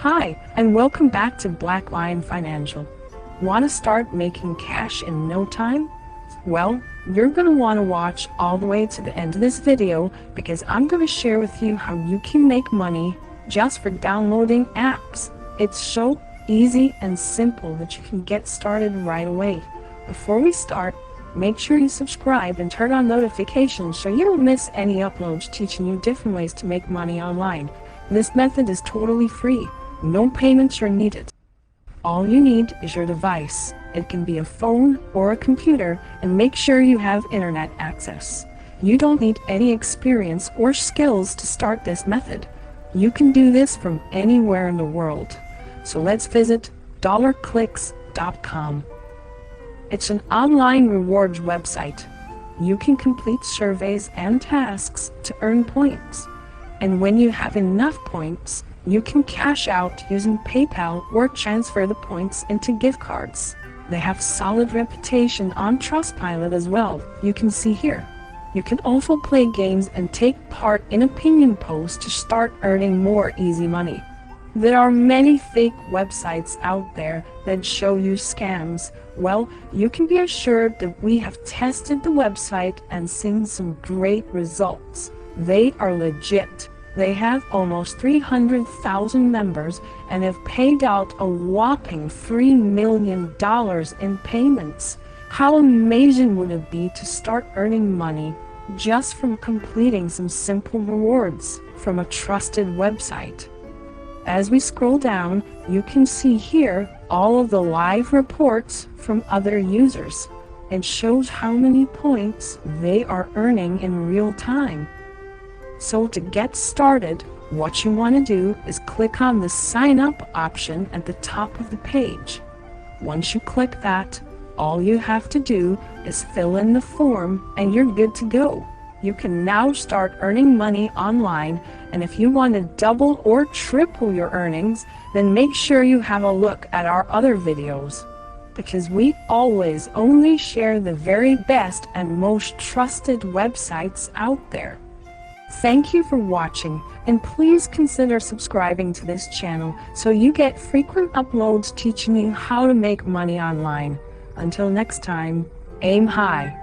Hi, and welcome back to Black Lion Financial. Want to start making cash in no time? Well, you're going to want to watch all the way to the end of this video because I'm going to share with you how you can make money just for downloading apps. It's so easy and simple that you can get started right away. Before we start, make sure you subscribe and turn on notifications so you don't miss any uploads teaching you different ways to make money online. This method is totally free. No payments are needed. All you need is your device. It can be a phone or a computer, and make sure you have internet access. You don't need any experience or skills to start this method. You can do this from anywhere in the world. So let's visit dollarclicks.com. It's an online rewards website. You can complete surveys and tasks to earn points. And when you have enough points, you can cash out using PayPal or transfer the points into gift cards. They have solid reputation on Trustpilot as well. You can see here. You can also play games and take part in opinion posts to start earning more easy money. There are many fake websites out there that show you scams. Well, you can be assured that we have tested the website and seen some great results. They are legit. They have almost 300,000 members and have paid out a whopping $3 million in payments. How amazing would it be to start earning money just from completing some simple rewards from a trusted website? As we scroll down, you can see here all of the live reports from other users. It shows how many points they are earning in real time. So to get started, what you want to do is click on the sign up option at the top of the page. Once you click that, all you have to do is fill in the form and you're good to go. You can now start earning money online, and if you want to double or triple your earnings, then make sure you have a look at our other videos, because we always only share the very best and most trusted websites out there. Thank you for watching, and please consider subscribing to this channel so you get frequent uploads teaching you how to make money online. Until next time, aim high.